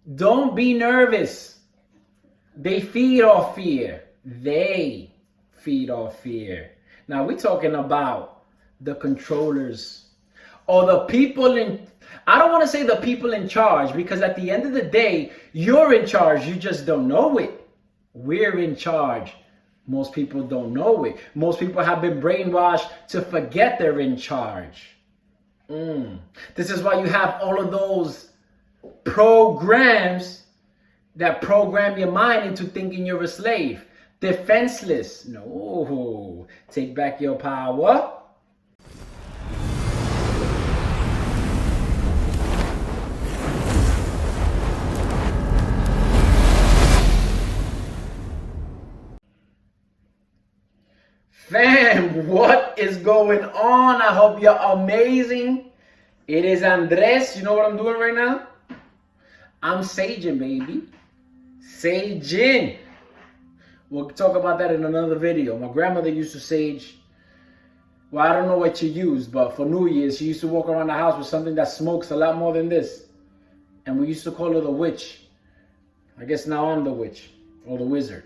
Don't be nervous. They feed off fear. They feed off fear. Now we're talking about the controllers or the people in, I don't want to say the people in charge, because at the end of the day, you're in charge. You just don't know it. We're in charge. Most people don't know it. Most people have been brainwashed to forget they're in charge. This is why you have all of those programs that program your mind into thinking you're a slave. Defenseless. No. Take back your power. Fam, what is going on? I hope you're amazing. It is Andres. You know what I'm doing right now? I'm saging, baby. Saging. We'll talk about that in another video. My grandmother used to sage. Well, I don't know what she used, but for New Year's, she used to walk around the house with something that smokes a lot more than this. And we used to call her the witch. I guess now I'm the witch or the wizard.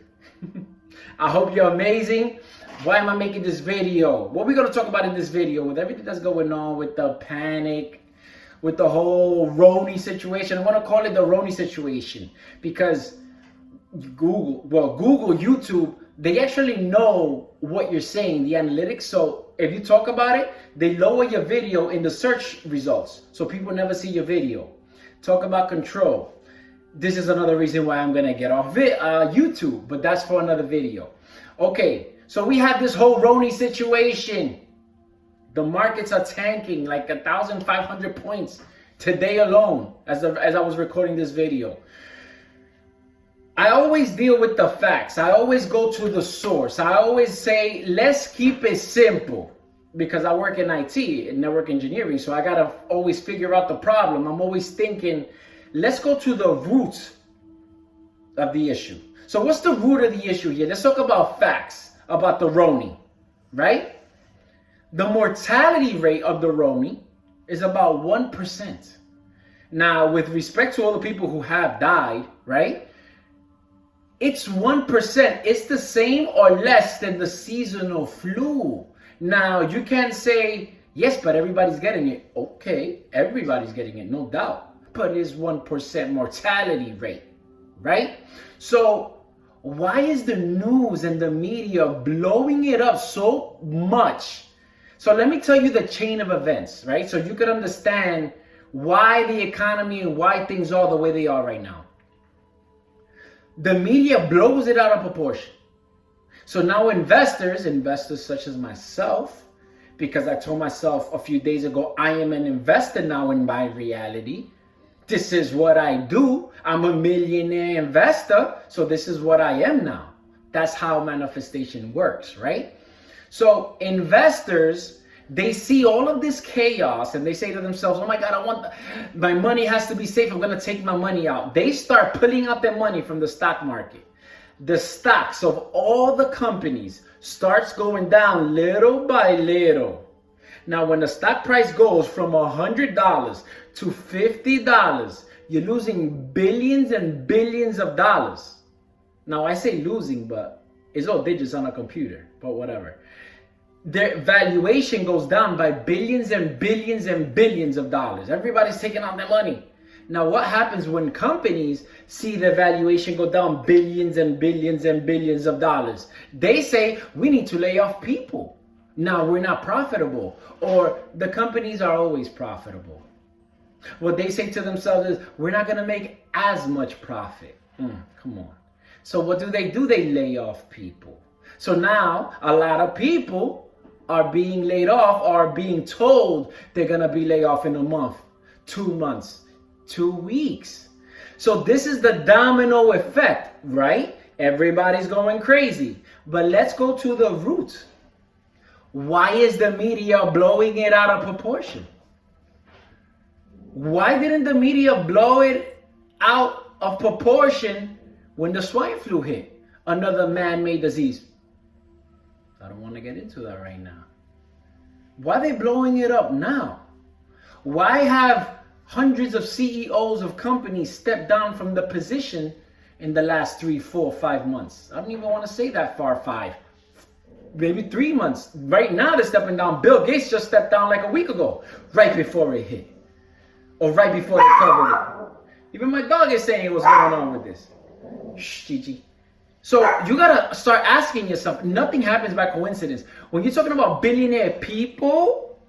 I hope you're amazing. Why am I making this video? What we're going to talk about in this video, with everything that's going on with the panic, with the whole Roni situation. I want to call it the Roni situation because Google, YouTube, they actually know what you're saying, the analytics. So if you talk about it, they lower your video in the search results. So people never see your video. Talk about control. This is another reason why I'm going to get off YouTube, but that's for another video. Okay, so we have this whole Roni situation. The markets are tanking like 1,500 points today alone as I was recording this video. I always deal with the facts. I always go to the source. I always say, let's keep it simple, because I work in IT, in network engineering, so I got to always figure out the problem. I'm always thinking, let's go to the root of the issue. So what's the root of the issue here? Let's talk about facts about the Roni, right? The mortality rate of the Roni is about 1%. Now, with respect to all the people who have died, right? It's 1%. It's the same or less than the seasonal flu. Now, you can't say, yes, but everybody's getting it. Okay, everybody's getting it, no doubt. But it's 1% mortality rate, right? So why is the news and the media blowing it up so much? So let me tell you the chain of events, right? So you can understand why the economy and why things are the way they are right now. The media blows it out of proportion. So now investors such as myself, because I told myself a few days ago, I am an investor now in my reality. This is what I do. I'm a millionaire investor. So this is what I am now. That's how manifestation works, right? So investors, they see all of this chaos and they say to themselves, oh my God, my money has to be safe. I'm going to take my money out. They start pulling out their money from the stock market. The stocks of all the companies starts going down little by little. Now, when the stock price goes from $100 to $50, you're losing billions and billions of dollars. Now, I say losing, but it's all digits on a computer, but whatever. Their valuation goes down by billions and billions and billions of dollars. Everybody's taking out their money. Now, what happens when companies see their valuation go down billions and billions and billions of dollars? They say, we need to lay off people. Now, we're not profitable, or the companies are always profitable. What they say to themselves is, we're not going to make as much profit. Come on. So what do? They lay off people. So now a lot of people are being laid off or are being told they're going to be laid off in a month, 2 months, 2 weeks. So this is the domino effect, right? Everybody's going crazy. But let's go to the root. Why is the media blowing it out of proportion? Why didn't the media blow it out of proportion when the swine flu hit? Another man-made disease. I don't want to get into that right now. Why are they blowing it up now? Why have Hundreds of CEOs of companies stepped down from the position in the last 3, 4, 5 months. I don't even want to say that far, 5. Maybe 3 months. Right now they're stepping down. Bill Gates just stepped down like a week ago, right before it hit. Or right before they covered it. Even my dog is saying what's going on with this. Shh, Gigi. So you gotta start asking yourself, nothing happens by coincidence. When you're talking about billionaire people,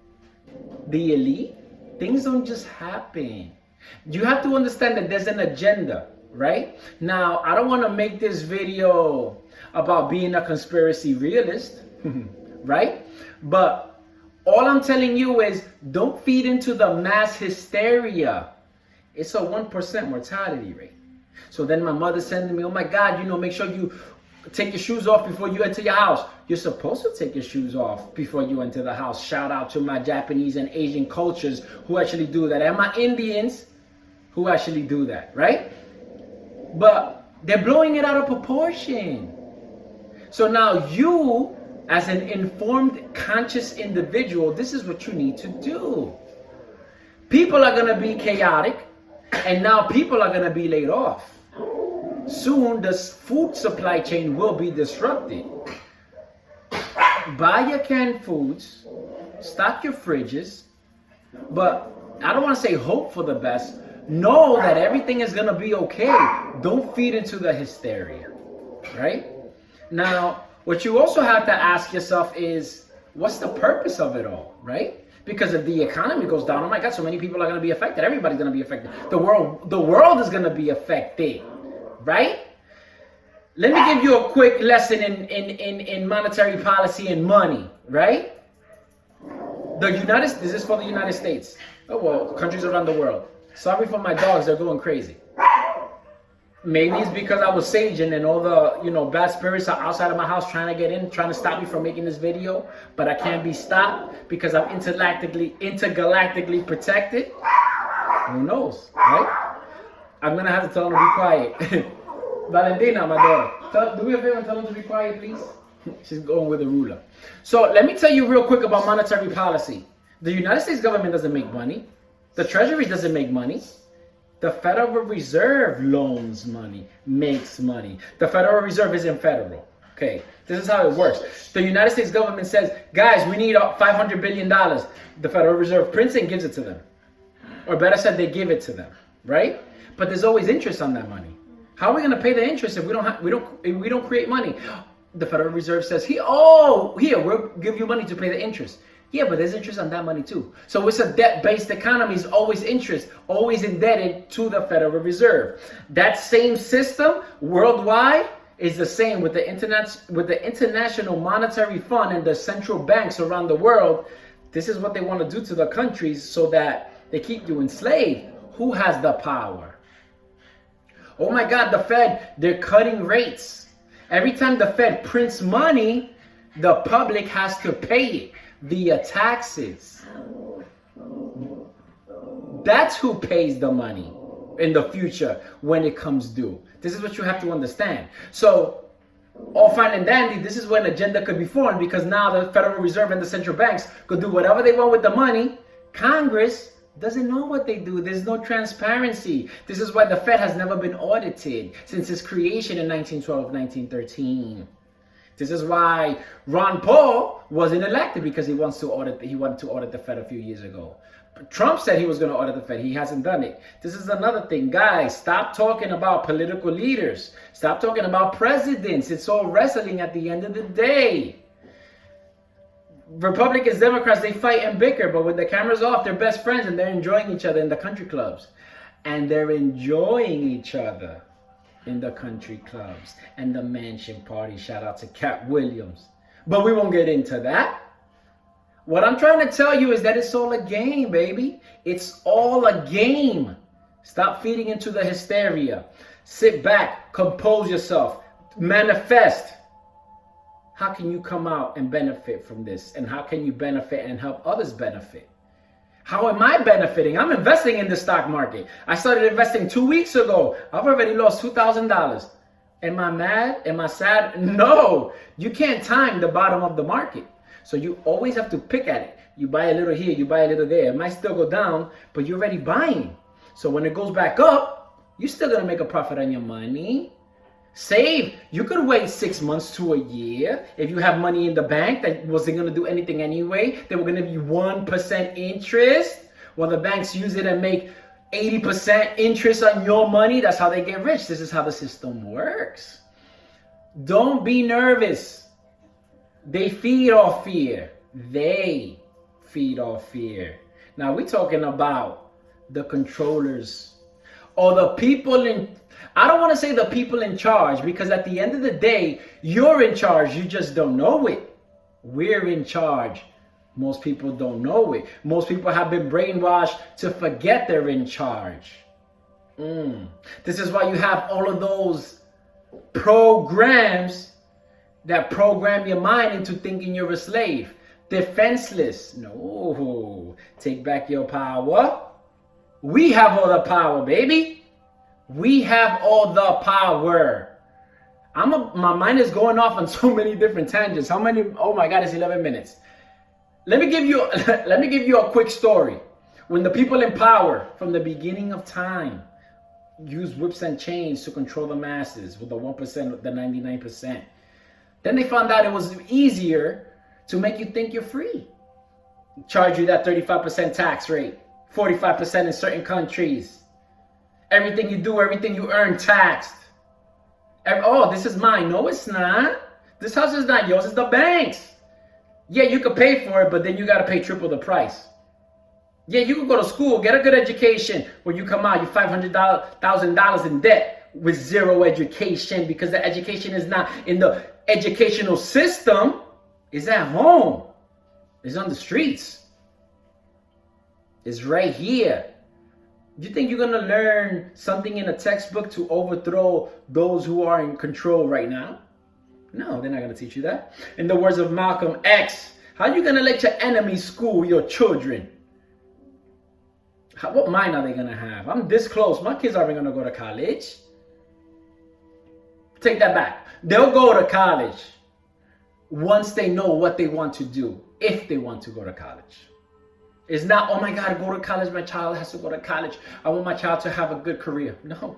the elite, things don't just happen. You have to understand that there's an agenda, right? Now, I don't want to make this video about being a conspiracy realist, right? But all I'm telling you is don't feed into the mass hysteria. It's a 1% mortality rate. So then my mother sending me, oh my God, make sure you take your shoes off before you enter your house. You're supposed to take your shoes off before you enter the house. Shout out to my Japanese and Asian cultures who actually do that. And my Indians who actually do that, right? But they're blowing it out of proportion. So now you, as an informed, conscious individual, this is what you need to do. People are going to be chaotic, and now people are going to be laid off. Soon, the food supply chain will be disrupted. Buy your canned foods, stock your fridges, but I don't want to say hope for the best. Know that everything is going to be okay. Don't feed into the hysteria, right? Now, what you also have to ask yourself is, what's the purpose of it all, right? Because if the economy goes down, oh my God, so many people are going to be affected. Everybody's going to be affected. The world is going to be affected, right? Let me give you a quick lesson in monetary policy and money, right? This is for the United States. Oh, well, countries around the world. Sorry for my dogs, they're going crazy. Maybe it's because I was saging and all the, bad spirits are outside of my house trying to get in, trying to stop me from making this video. But I can't be stopped because I'm intergalactically protected. Who knows, right? I'm going to have to tell them to be quiet. Valentina, my daughter, do me a favor and tell them to be quiet, please. She's going with a ruler. So let me tell you real quick about monetary policy. The United States government doesn't make money. The Treasury doesn't make money. The Federal Reserve loans money, makes money. The Federal Reserve isn't federal. Okay, this is how it works. The United States government says, guys, we need $500 billion. The Federal Reserve prints it and gives it to them. Or better said, they give it to them, right? But there's always interest on that money. How are we going to pay the interest if we don't create money? The Federal Reserve says, here, we'll give you money to pay the interest. Yeah, but there's interest on that money too. So it's a debt-based economy. It's always interest, always indebted to the Federal Reserve. That same system worldwide is the same with the International Monetary Fund and the central banks around the world. This is what they want to do to the countries so that they keep you enslaved. Who has the power? Oh my God, the Fed, they're cutting rates. Every time the Fed prints money, the public has to pay it via taxes. That's who pays the money in the future when it comes due. This is what you have to understand. So, all fine and dandy, this is when agenda could be formed because now the Federal Reserve and the central banks could do whatever they want with the money. Congress doesn't know what they do. There's no transparency. This is why the Fed has never been audited since its creation in 1912, 1913. This is why Ron Paul wasn't elected because he wanted to audit the Fed a few years ago. Trump said he was going to audit the Fed. He hasn't done it. This is another thing. Guys, stop talking about political leaders. Stop talking about presidents. It's all wrestling at the end of the day. Republicans, Democrats, they fight and bicker, but with the cameras off, they're best friends and they're enjoying each other in the country clubs. And they're enjoying each other in the country clubs and the mansion party. Shout out to Cat Williams. But we won't get into that. What I'm trying to tell you is that it's all a game, baby. It's all a game. Stop feeding into the hysteria. Sit back, compose yourself, manifest. How can you come out and benefit from this? And how can you benefit and help others benefit? How am I benefiting? I'm investing in the stock market. I started investing 2 weeks ago. I've already lost $2,000. Am I mad? Am I sad? No. You can't time the bottom of the market. So you always have to pick at it. You buy a little here, you buy a little there. It might still go down, but you're already buying. So when it goes back up, you're still gonna make a profit on your money. Save. You could wait 6 months to a year. If you have money in the bank that wasn't gonna do anything anyway, they were gonna be 1% interest. Well, the banks use it and make 80% interest on your money. That's how they get rich. This is how the system works. Don't be nervous. They feed off fear. They feed off fear. Now we're talking about the controllers or the people in, I don't want to say the people in charge, because at the end of the day, you're in charge. You just don't know it. We're in charge. Most people don't know it. Most people have been brainwashed to forget they're in charge. This is why you have all of those programs that program your mind into thinking you're a slave. Defenseless. No. Take back your power. We have all the power, baby. We have all the power. My mind is going off on so many different tangents. How many? Oh my God, it's 11 minutes. Let me give you a quick story. When the people in power from the beginning of time used whips and chains to control the masses with the 1%, the 99%, then they found out it was easier to make you think you're free. Charge you that 35% tax rate, 45% in certain countries. Everything you do, everything you earn taxed. Oh, this is mine. No, it's not. This house is not yours, it's the bank's. Yeah, you could pay for it, but then you got to pay triple the price. Yeah, you could go to school, get a good education. When you come out, you're $500,000 in debt with zero education, because the education is not in the educational system. It's at home. It's on the streets. It's right here. You think you're going to learn something in a textbook to overthrow those who are in control right now? No, they're not going to teach you that. In the words of Malcolm X, how are you going to let your enemies school your children? What mind are they going to have? I'm this close. My kids aren't going to go to college. Take that back. They'll go to college once they know what they want to do, if they want to go to college. It's not, oh my God, go to college. My child has to go to college. I want my child to have a good career. No.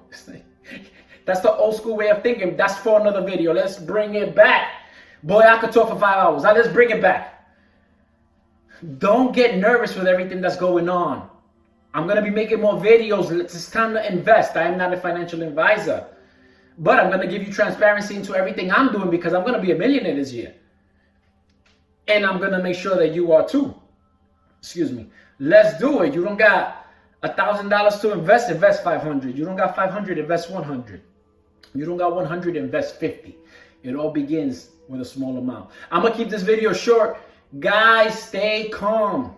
That's the old school way of thinking. That's for another video. Let's bring it back. Boy, I could talk for 5 hours. Now let's bring it back. Don't get nervous with everything that's going on. I'm going to be making more videos. It's time to invest. I am not a financial advisor. But I'm going to give you transparency into everything I'm doing, because I'm going to be a millionaire this year. And I'm going to make sure that you are too. Excuse me. Let's do it. You don't got $1,000 to invest, invest 500. You don't got 500, invest 100. You don't got 100, invest 50. It all begins with a small amount. I'm going to keep this video short. Guys, stay calm.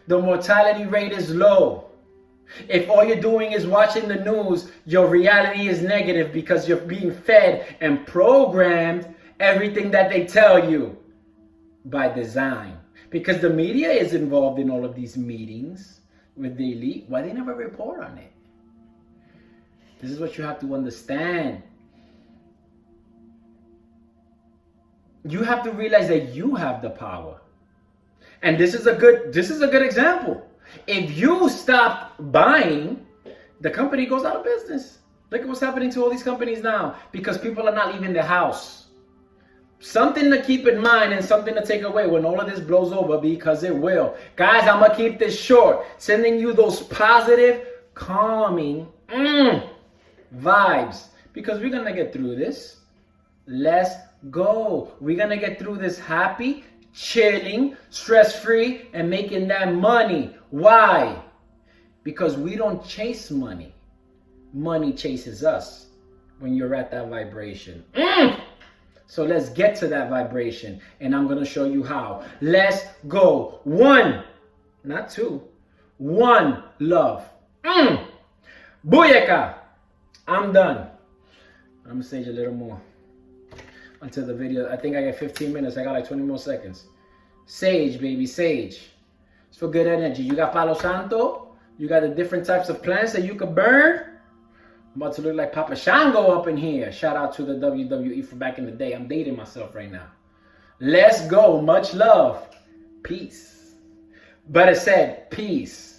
The mortality rate is low. If all you're doing is watching the news, your reality is negative, because you're being fed and programmed everything that they tell you by design. Because the media is involved in all of these meetings with the elite. Why they never report on it? This is what you have to understand. You have to realize that you have the power. And this is a good example. If you stop buying, the company goes out of business. Look at what's happening to all these companies now, because people are not leaving their house. Something to keep in mind and something to take away when all of this blows over, because it will. Guys, I'm going to keep this short, sending you those positive, calming vibes, because we're going to get through this. Let's go. We're going to get through this happy, chilling, stress-free, and making that money. Why? Because we don't chase money. Money chases us when you're at that vibration. So let's get to that vibration, and I'm going to show you how. Let's go. 1, not 2. 1 love. Booyaka. I'm done. I'm going to sage a little more until the video. I think I got 15 minutes. I got like 20 more seconds. Sage, baby, sage. It's for good energy. You got Palo Santo. You got the different types of plants that you could burn. I'm about to look like Papa Shango up in here. Shout out to the WWE for back in the day. I'm dating myself right now. Let's go. Much love. Peace. but it said peace.